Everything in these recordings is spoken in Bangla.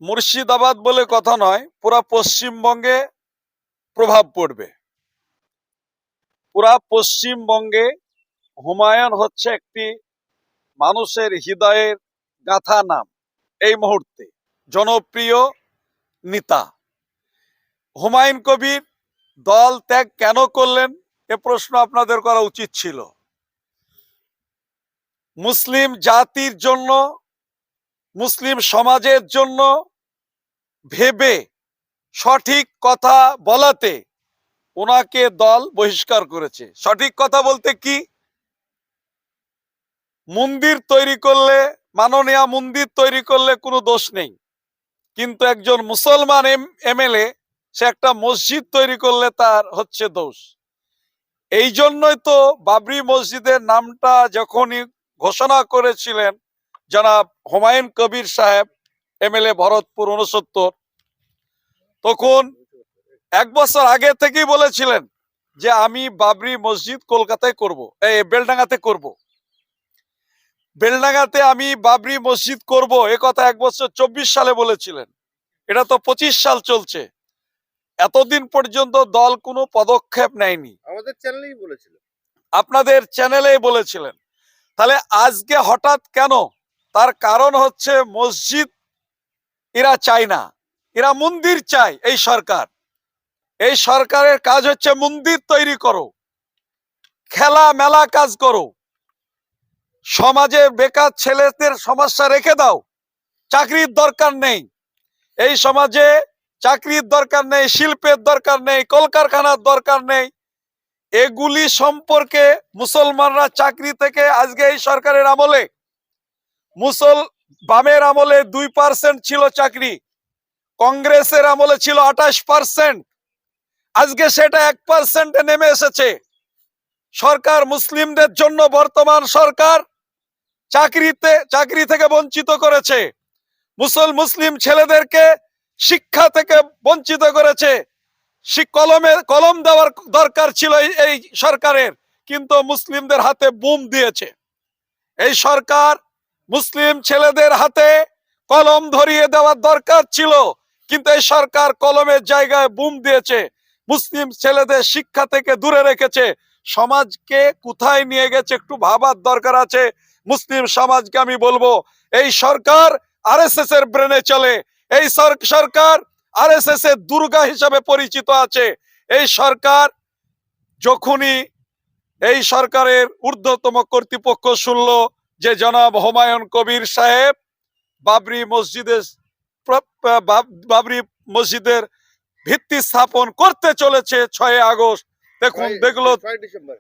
মুর্শিদাবাদ বলে কথা নয়, পুরা পশ্চিমবঙ্গে প্রভাব পড়বে। পুরা পশ্চিমবঙ্গে হুমায়ুন হচ্ছে একটি মানুষের হৃদয়ের গাথা নাম। এই মুহূর্তে জনপ্রিয় নেতা হুমায়ুন কবির দল ত্যাগ কেন করলেন, এ প্রশ্ন আপনাদের করা উচিত ছিল। মুসলিম জাতির জন্য, মুসলিম সমাজের জন্য ভেবে সঠিক কথা বলাতে ওনাকে দল বহিষ্কার করেছে। সঠিক কথা বলতে কি, মন্দির তৈরি করলে, মাননীয় মন্দির তৈরি করলে কোনো দোষ নেই, কিন্তু একজন মুসলমান এমএলএ সে একটা মসজিদ তৈরি করলে তার হচ্ছে দোষ। এই জন্যই তো বাবরি মসজিদের নামটা যখনই ঘোষণা করেছিলেন জনাব হুমায়ুন কবির সাহেব, এমএলএ ভরতপুর 69, তখন 1 বছর আগে থেকেই বলেছিলেন যে আমি বাবরি মসজিদ কলকাতায় করব, বেলডাঙ্গাতে করব, বেলডাঙ্গাতে আমি বাবরি মসজিদ করব, এ কথা 1 বছর 24 সালে বলেছিলেন। এটা তো 25 সাল চলছে, এতদিন পর্যন্ত দল কোনো পদক্ষেপ নেয়নি। আমাদের চ্যানেলেই বলেছিল, আপনাদের চ্যানেলেই বলেছিলেন। তাহলে আজকে হঠাৎ কেন? তার কারণ হচ্ছে মসজিদ এরা চায় না, এরা মন্দির চায়। এই সরকারের কাজ হচ্ছে মন্দির তৈরি করো, খেলা মেলা কাজ করো, সমাজে বেকার ছেলেদের সমস্যা রেখে দাও, চাকরির দরকার নেই, এই সমাজে চাকরির দরকার নেই, শিল্পের দরকার নেই, কলকারখানার দরকার নেই। এগুলি সম্পর্কে মুসলমানরা চাকরি থেকে আজকে এই সরকারের আমলে, বামের আমলে 2% ছিল চাকরি, কংগ্রেসের আমলে ছিল 28%, আজকে সেটা 1%-এ নেমে এসেছে। সরকার মুসলিমদের জন্য বর্তমান সরকার চাকরি থেকে বঞ্চিত করেছে, মুসলিম ছেলেদেরকে শিক্ষা থেকে বঞ্চিত করেছে। কলম দেওয়ার দরকার ছিল এই সরকারের, কিন্তু মুসলিমদের হাতে বুম দিয়েছে। এই সরকার মুসলিম ছেলেদের হাতে কলম ধরিয়ে দেওয়ার দরকার ছিল, কিন্তু এই সরকার কলমের জায়গায় বুম দিয়েছে, মুসলিম ছেলেদের শিক্ষা থেকে দূরে রেখেছে। সমাজকে কোথায় নিয়ে গেছে একটু ভাবার দরকার আছে। মুসলিম সমাজকে আমি বলবো, এই সরকার আরএসএস এর ব্রেনে চলে, এই সরকার আরএসএস এর দুর্গা হিসাবে পরিচিত আছে। এই সরকার যখনই এই সরকারের ঊর্ধ্বতম কর্তৃপক্ষ শুনল যে জনাব হুমায়ুন কবির সাহেব বাবরি মসজিদের ভিত্তি স্থাপন করতে চলেছে 6 আগস্ট, দেখুন দেখলো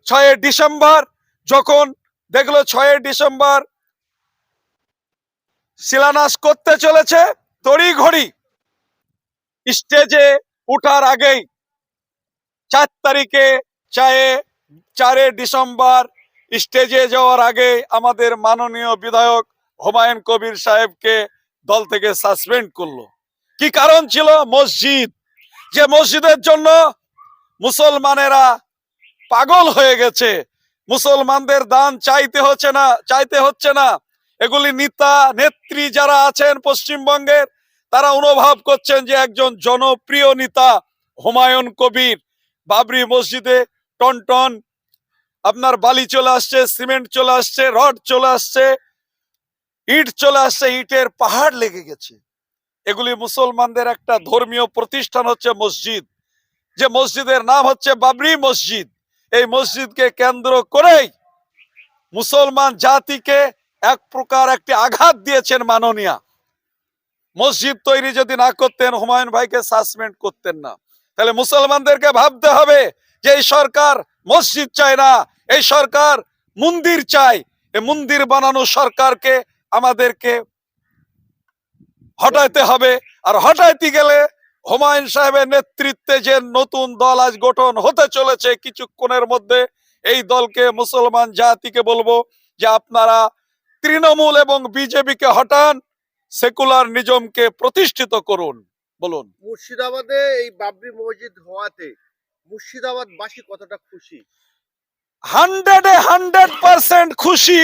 6 ডিসেম্বর, যখন দেখলো 6 ডিসেম্বর শিলান্যাস করতে চলেছে, তড়িঘড়ি স্টেজে উঠার আগেই 4 তারিখে 4 ডিসেম্বর স্টেজে যাওয়ার আগে আমাদের মাননীয় বিধায়ক হুমায়ুন কবির সাহেবকে দল থেকে সাসপেন্ড করলো। কি কারণ ছিল? মসজিদ, যে মসজিদের জন্য মুসলমানেরা পাগল হয়ে গেছে, মুসলমানদের দান চাইতে হচ্ছে না। এগুলি নেতা নেত্রী যারা আছেন পশ্চিমবঙ্গের, তারা অনুভব করছেন যে একজন জনপ্রিয় নেতা হুমায়ুন কবির বাবরি মসজিদে টন টন আপনার বালি চলে আসছে, সিমেন্ট চলে আসছে, রড চলে আসছে, ইট চলে আসছে, ইটের পাহাড় লেগে গেছে। এগুলি মুসলমানদের একটা ধর্মীয় প্রতিষ্ঠান হচ্ছে মসজিদ, যে মসজিদের নাম হচ্ছে বাবরি মসজিদ। এই মসজিদকে কেন্দ্র করেই মুসলমান জাতিকে এক প্রকার একটি আঘাত দিয়েছেন মাননীয়া। মসজিদ তৈরি যদি না করতেন, হুমায়ুন ভাইকে সাসপেন্ড করতেন না। তাহলে মুসলমানদেরকে ভাবতে হবে যে এই সরকার মসজিদ চায় না, এই সরকার মন্দির চায়। এই মন্দির বানানো সরকারকে আমাদেরকে হটাইতে হবে। আর হটাইতে গেলে হুমায়ুন সাহেবের নেতৃত্বে যে নতুন দল আজ গঠন হতে চলেছে কিছুক্ষণের মধ্যে, এই দলকে মুসলমান জাতিকে বলবো যে আপনারা তৃণমূল এবং বিজেপিকে হটান, সেকুলার নিজমকে প্রতিষ্ঠিত করুন। বলুন। মুর্শিদাবাদে এই বাবরি মসজিদ হওয়াতে মুর্শিদাবাদবাসী কতটা খুশি? 100% খুশি।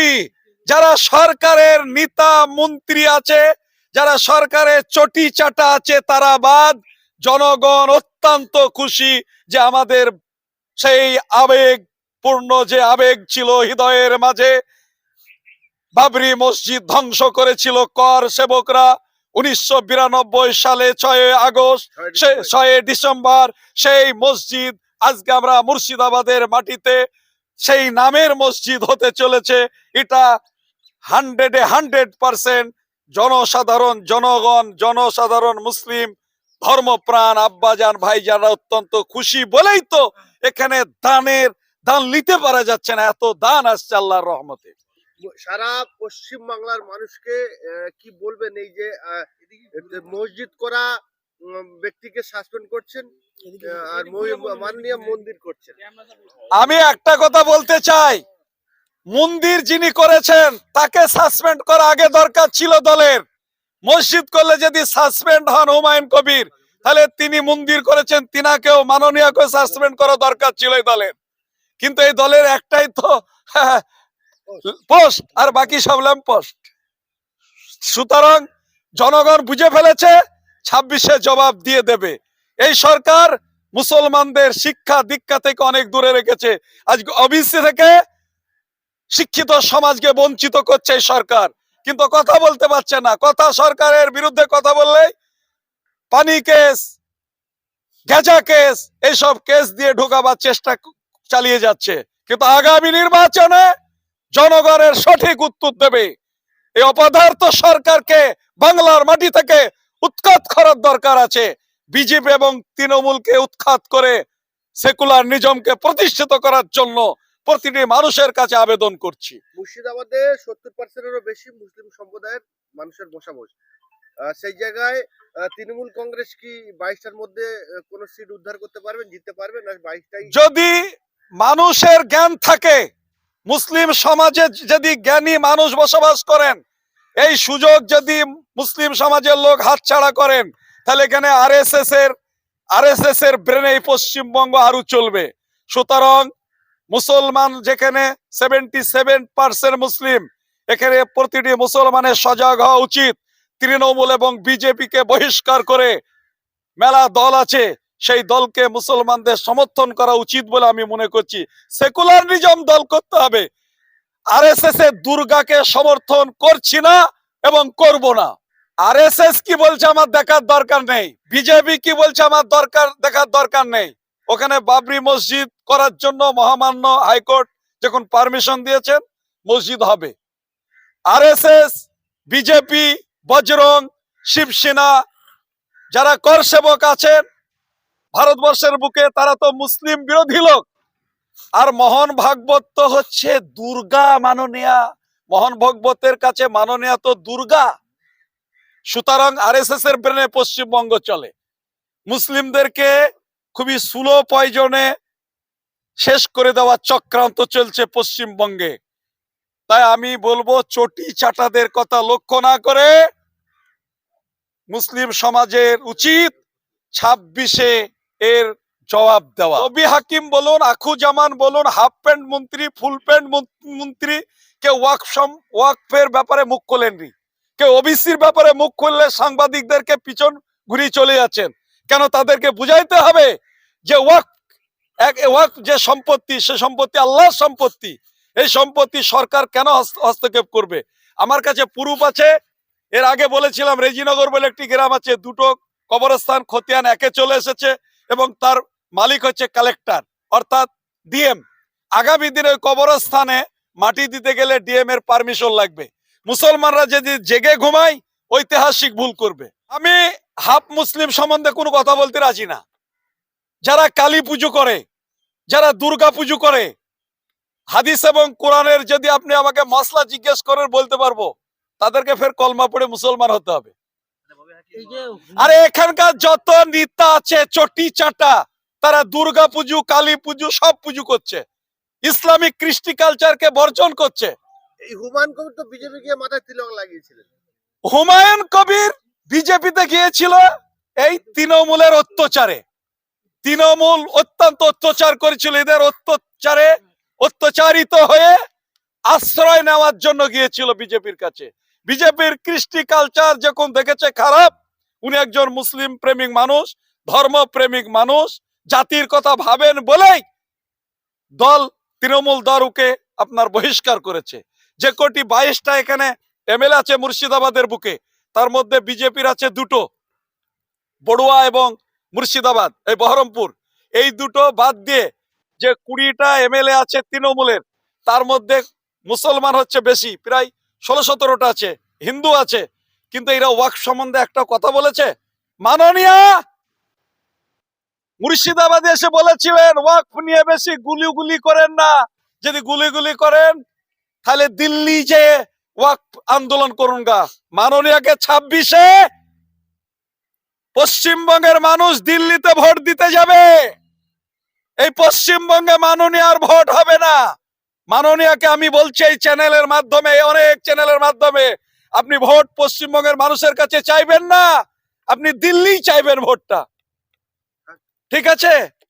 যারা সরকারের নেতা মন্ত্রী আছে যারা সরকারের চটি চাটা আছে তারা বাদ, জনগণ অত্যন্ত খুশি যে আমাদের সেই আবেগ পূর্ণ যে আবেগ ছিল হৃদয়ের মাঝে, বাবরি মসজিদ ধ্বংস করেছিল কর সেবকরা 1992 সালে 6 আগস্ট, 6 ডিসেম্বর। সেই মসজিদ আজকে আমরা মুর্শিদাবাদের মাটিতে সেই নামের মসজিদ হতে চলেছে। এটা 100% জনসাধারণ, জনগণ, জনসাধারণ মুসলিম ধর্মপ্রাণ আব্বাজান ভাইজানরা অত্যন্ত খুশি বলেই তো এখানে দান নিতে পারা যাচ্ছে না, এত দান আসছে আল্লাহর রহমতে। সারা পশ্চিম বাংলার মানুষকে কি বলবেন এই যে মসজিদ করা ব্যক্তিকে সাসপেন্ড করছেন আর মাননীয় মন্দির করছেন? আমি একটা কথা বলতে চাই, মন্দির যিনি করেছেন তাকে সাসপেন্ড করা আগে দরকার ছিল দলের। মসজিদ করলে যদি সাসপেন্ড হন হুমায়ুন কবির, তাহলে তিনি মন্দির করেছেন, তিনাকেও মাননীয়কে সাসপেন্ড করা দরকার ছিল এই দলের। কিন্তু এই দলের একটাই তো পোস্ট, আর বাকি সব ল্যাম্প পোস্ট। সুতরাং জনগণ বুঝে ফেলেছে 26-এ জবাব দিয়ে দেবে। এই সরকার মুসলমানদের শিক্ষা দীক্ষা থেকে অনেক দূরে রেখেছে। আজকে ওবিসি থেকে শিক্ষিত সমাজকে বঞ্চিত করছে এই সরকার, কিন্তু কথা বলতে পারছে না। কথা সরকারের বিরুদ্ধে কথা বললে পানি কেস, গেজা কেস, এইসব কেস দিয়ে ঢোকাবার চেষ্টা চালিয়ে যাচ্ছে। কিন্তু আগামী নির্বাচনে জনগণের সঠিক উত্তর দেবে। এই অপদার্থ সরকারকে বাংলার মাটি থেকে উৎখাত করার দরকার আছে। বিজেপি এবং তৃণমূলকে উৎখাত করে সেকুলার নিজমকে প্রতিষ্ঠিত করার জন্য প্রতিটি মানুষের কাছে আবেদন করছি। মুর্শিদাবাদে 70%-এরও বেশি মুসলিম সম্প্রদায়ের মানুষের বসবাস। সেই জায়গায় তৃণমূল কংগ্রেস কি 22টার মধ্যে কোন সিট উদ্ধার করতে পারবেন, জিততে পারবেন? না 22টাই? যদি মানুষের জ্ঞান থাকে, মুসলিম সমাজে যদি জ্ঞানী মানুষ বসবাস করেন, এই সুযোগ যদি মুসলিম সমাজের লোক হাতছাড়া করেন, তাহলে এখানে আরএসএস এর ব্রেনে পশ্চিমবঙ্গ আরো চলবে। সুতরাং মুসলমান যেখানে 77% মুসলিম, এখানে প্রতিটি মুসলমানের সজাগ হওয়া উচিত। তৃণমূল এবং বিজেপিকে বহিষ্কার করে মেলা দল আছে, সেই দলকে মুসলমানদের সমর্থন করা উচিত বলে আমি মনে করছি। সেকুলার নিজম দল করতে হবে। আরএসএস এর দুর্গাকে সমর্থন করছি না এবং করব না। আরএসএস কি বলছে আমার দেখার দরকার নেই, বিজেপি কি বলছে আমার দেখার দরকার নেই। ওখানে বাবরি মসজিদ করার জন্য মহামান্য হাইকোর্ট যখন পারমিশন দিয়েছেন, মসজিদ হবে। আরএসএস, বিজেপি, বজরং, শিবসেনা যারা কর সেবক আছেন ভারতবর্ষের বুকে, তারা তো মুসলিম বিরোধী লোক। আর মোহন ভাগবত তো হচ্ছে দুর্গা মাননীয়া, মোহন ভাগবতের কাছে মাননীয়া তো দুর্গা। সুতরাং আরএসএস এর ব্রেনে পশ্চিমবঙ্গ চলে। মুসলিমদেরকে খুবই স্লো পয়জনে শেষ করে দেওয়ার চক্রান্ত চলছে পশ্চিমবঙ্গে। তাই আমি বলবো, চটি চাটাদের কথা লক্ষ্য না করে মুসলিম সমাজের উচিত 26-এ এর জবাব দেওয়া। রবি হাকিম বলুন, আখুজামান বলুন, হাফ প্যান্ট মন্ত্রী, ফুল প্যান্ট মন্ত্রী, কেউ ওয়াকফের ব্যাপারে মুখ খোলেননি। কেউ ওবিসির ব্যাপারে মুখ খুললে সাংবাদিকদেরকে পিছন ঘুরিয়ে চলে যাচ্ছেন। কেন? তাদেরকে বুঝাইতে হবে যে ওয়াকফ যে সম্পত্তি, সে সম্পত্তি আল্লাহর সম্পত্তি। এই সম্পত্তি সরকার কেন হস্তক্ষেপ করবে? আমার কাছে প্রুফ আছে। এর আগে বলেছিলাম, রেজিনগর বলে একটি গ্রাম আছে, দুটো কবরস্থান খতিয়ান একে চলে এসেছে এবং তার মালিক হচ্ছে কালেক্টর অর্থাৎ ডিএম। আগামী দিনে কবরস্থানে মাটি দিতে গেলে ডিএম এর পারমিশন লাগবে। মুসলমানরা যদি জেগে ঘুমায় ঐতিহাসিক ভুল করবে। আমি হাফ মুসলিম সম্বন্ধে কোনো কথা বলতে রাজি না। যারা কালী পুজো করে, যারা দুর্গা পুজো করে, হাদিস এবং কোরআনের যদি আপনি আমাকে মশলা জিজ্ঞেস করেন বলতে পারবো, তাদেরকে ফের কলমা পড়ে মুসলমান হতে হবে। আরে এখানকার যত নেতা আছে চটি চাটা, তারা দুর্গা পুজো, কালী পুজো সব পুজো করছে, ইসলামিক কৃষ্টি কালচারকে বর্জন করছে। এই হুমায়ুন কবির তো বিজেপি গিয়ে মাথায় তিলক লাগিয়েছিলেন। হুমায়ুন কবির বিজেপিতে গিয়েছিল এই তৃণমূলের অত্যাচারে। তৃণমূল অত্যন্ত অত্যাচার করেছিল, এদের অত্যাচারিত হয়ে আশ্রয় নেওয়ার জন্য গিয়েছিল বিজেপির কাছে। বিজেপির কৃষ্টি কালচার যখন দেখেছে খারাপ, উনি একজন মুসলিম প্রেমিক মানুষ, ধর্ম প্রেমিক মানুষ, জাতির কথা ভাবেন বলেই দল তৃণমূল দলকে আপনার বহিষ্কার করেছে। যে কোটি 22টা এখানে এমএলএ আছে মুর্শিদাবাদের বুকে, তার মধ্যে বিজেপির আছে দুটো, বড়ুয়া এবং মুর্শিদাবাদ এই বহরমপুর, এই দুটো বাদ দিয়ে যে 20টা এমএলএ আছে তৃণমূলের, তার মধ্যে মুসলমান হচ্ছে বেশি, প্রায় 16-17টা আছে, হিন্দু আছে। কিন্তু এরা ওয়াকফ সম্বন্ধে একটা কথা বলেছে? মাননীয়া মুর্শিদাবাদে এসে বলেছিলেন ওয়াকফ নিয়ে বেশি গুলি করেন না, যদি গুলি করেন তাহলে দিল্লি যে ওয়াকফ আন্দোলন করুন গা। মাননীয়াকে 26-এ পশ্চিমবঙ্গের মানুষ দিল্লিতে ভোট দিতে যাবে, এই পশ্চিমবঙ্গে মাননীয়ার ভোট হবে না। মাননীয়াকে আমি বলছি এই চ্যানেলের মাধ্যমে, অনেক চ্যানেলের মাধ্যমে, আপনি ভোট পশ্চিমবঙ্গের মানুষের কাছে চাইবেন না, আপনি দিল্লি চাইবেন ভোটটা, ঠিক আছে?